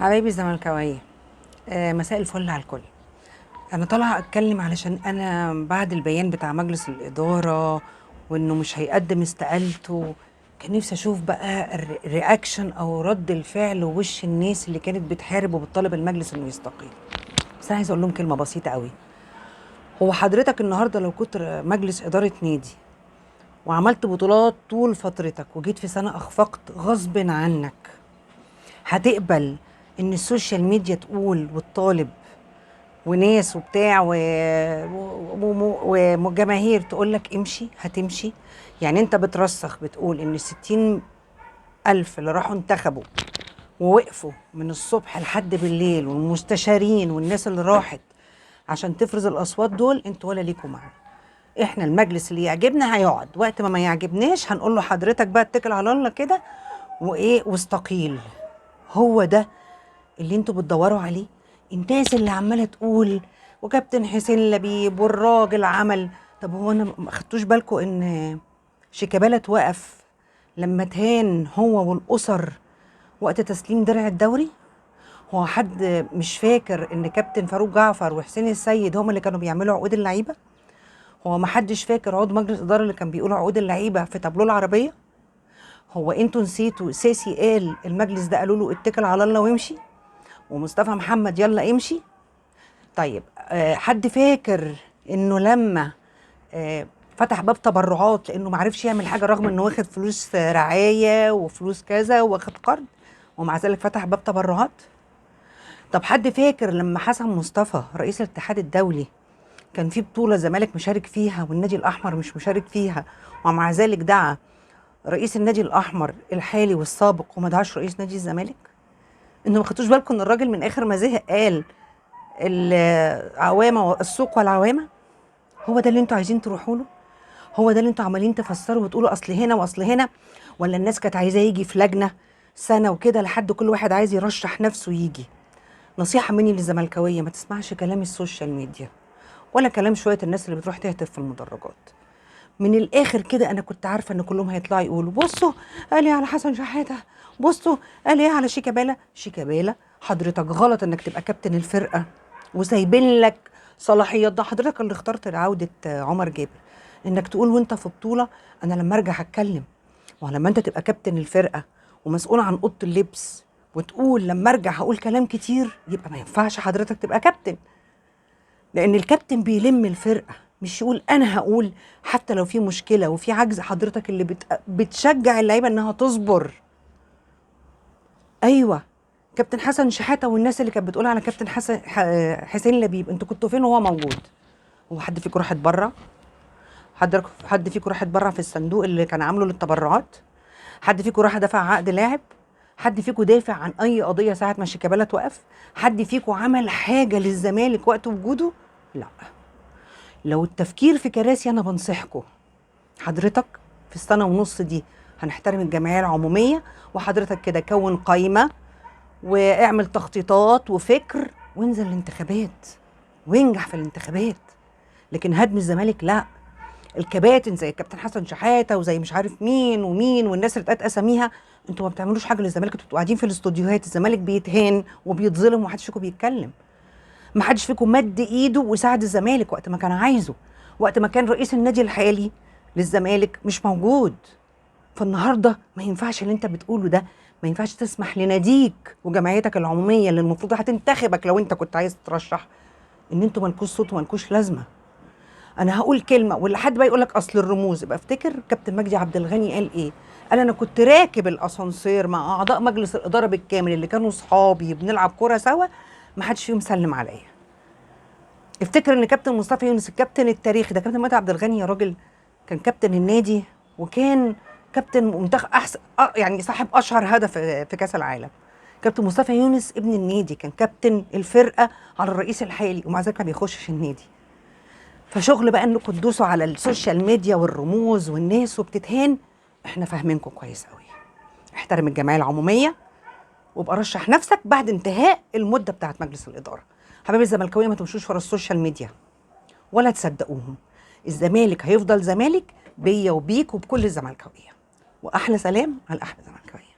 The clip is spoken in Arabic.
حبايبي الزملكاويه، مساء الفل على الكل. انا طالعه اتكلم علشان انا بعد البيان بتاع مجلس الاداره وانه مش هيقدم استقالته، كان نفسي اشوف بقى الرياكشن او رد الفعل ووش الناس اللي كانت بتحارب وبتطالب المجلس انه يستقيل. بس انا عايزه اقول لهم كلمه بسيطه قوي. هو حضرتك النهارده لو كنت مجلس اداره نادي وعملت بطولات طول فترتك وجيت في سنه اخفقت غصب عنك، هتقبل ان السوشيال ميديا تقول وتطالب وناس وبتاع وجماهير تقول لك امشي؟ هتمشي؟ يعني انت بترسخ بتقول ان 60,000 اللي راحوا انتخبوا ووقفوا من الصبح لحد بالليل والمستشارين والناس اللي راحت عشان تفرز الاصوات دول، انتوا ولا ليكوا معانا. احنا المجلس اللي يعجبنا هيقعد، وقت ما يعجبناش هنقول له حضرتك بقى اتكل على الله كده وايه واستقيل. هو ده اللي انتوا بتدوروا عليه؟ الناس اللي عماله تقول وكابتن حسين لبيب والراجل عمل. طب هو انا ما خدتوش بالكم ان شيكابالا اتوقف لما تهان هو والاسر وقت تسليم درع الدوري؟ هو حد مش فاكر ان كابتن فاروق جعفر وحسين السيد هم اللي كانوا بيعملوا عقود اللعيبه؟ هو ما حدش فاكر عضو مجلس الاداره اللي كان بيقول عقود اللعيبه في تابلو العربيه؟ هو انتوا نسيتوا ساسي قال المجلس ده قالوا له اتكل على الله وامشي، ومصطفى محمد يلا امشي؟ طيب حد فاكر انه لما فتح باب تبرعات لانه ما عرفش يعمل حاجه رغم انه واخد فلوس رعايه وفلوس كذا واخد قرض ومع ذلك فتح باب تبرعات؟ طب حد فاكر لما حسن مصطفى رئيس الاتحاد الدولي كان في بطوله الزمالك مشارك فيها والنادي الاحمر مش مشارك فيها، ومع ذلك دعا رئيس النادي الاحمر الحالي والسابق وما دعاش رئيس نادي الزمالك؟ انتوا ما خدتوش بالكم ان الراجل من اخر ما زهق قال العوامه والسوق والعوامه؟ هو ده اللي انتوا عايزين تروحوا له؟ هو ده اللي انتوا عمالين تفسروا وتقولوا اصل هنا واصل هنا؟ ولا الناس كانت عايزاه يجي في لجنه سنه وكده لحد كل واحد عايز يرشح نفسه يجي؟ نصيحه مني للزملكاويه، ما تسمعش كلام السوشيال ميديا ولا كلام شويه الناس اللي بتروح تهتف في المدرجات. من الاخر كده انا كنت عارفه ان كلهم هيطلعوا يقولوا بصوا قال ايه على حسن شحاته، بصوا قال ايه على شيكابالا. شيكابالا حضرتك غلط انك تبقى كابتن الفرقه وسايبين لك صلاحيات. ده حضرتك اللي اخترت عوده عمر جابر انك تقول وانت في بطوله انا لما ارجع هتكلم. ولما انت تبقى كابتن الفرقه ومسؤول عن اوضه اللبس وتقول لما ارجع هقول كلام كتير، يبقى ما ينفعش حضرتك تبقى كابتن. لان الكابتن بيلم الفرقه، مش يقول انا هقول حتى لو في مشكله وفي عجز. حضرتك اللي بتشجع اللعيبه انها تصبر. ايوه، كابتن حسن شحاته والناس اللي كانت بتقول على كابتن حسين لبيب انتوا كنتوا فين وهو موجود؟ هو حد فيكم راح اتبرع؟ حد فيكم راح اتبرع في الصندوق اللي كان عامله للتبرعات؟ حد فيكم راح دفع عقد لاعب؟ حد فيكم دافع عن اي قضيه ساعه ما شيكابالا توقف؟ حد فيكم عمل حاجه للزمالك وقت وجوده؟ لا. لو التفكير في كراسي انا بنصحكم حضرتك في السنه ونص دي هنحترم الجمعيه العموميه، وحضرتك كده كون قايمه واعمل تخطيطات وفكر وانزل الانتخابات وينجح في الانتخابات. لكن هدم الزمالك لا. الكباتن زي الكابتن حسن شحاته وزي مش عارف مين ومين والناس اللي اتقال اساميها، انتوا ما بتعملوش حاجه للزمالك. انتوا بتبقوا قاعدين في الاستوديوهات، الزمالك بيتهان وبيتظلم ومحدش فيكم بيتكلم. ما حدش فيكم مد ايده وساعد الزمالك وقت ما كان عايزه، وقت ما كان رئيس النادي الحالي للزمالك مش موجود. فالنهارده ما ينفعش اللي انت بتقوله ده. ما ينفعش تسمح لناديك وجمعيتك العموميه اللي المفروض هتنتخبك لو انت كنت عايز تترشح ان انتوا مالكوش صوت ومالكوش لازمه. انا هقول كلمه ولا حد بقى يقول لك اصل الرموز، يبقى افتكر كابتن مجدي عبد الغني قال ايه. قال انا كنت راكب الاسانسير مع اعضاء مجلس الاداره بالكامل اللي كانوا صحابي بنلعب كوره سوا، ما حدش فيهم سلم عليا. افتكر ان كابتن مصطفى يونس الكابتن التاريخي ده، كابتن مجدي عبد الغني يا راجل كان كابتن النادي وكان كابتن منتخب احسن يعني صاحب اشهر هدف في كاس العالم. كابتن مصطفى يونس ابن النادي كان كابتن الفرقه على الرئيس الحالي ومع ذلك ما بيخشش النادي. فشغل بقى انكم تدوسوا على السوشيال ميديا والرموز والناس وبتتهان، احنا فاهمينكم كويس قوي. احترم الجمعيه العموميه وابقى رشح نفسك بعد انتهاء المده بتاعت مجلس الاداره. حبايبي الزملكاويه ما تمشوش ورا السوشيال ميديا ولا تصدقوهم. الزمالك هيفضل زمالك بيا وبيك وبكل الزملكاويه. واحلى سلام على احلى زملكاويه.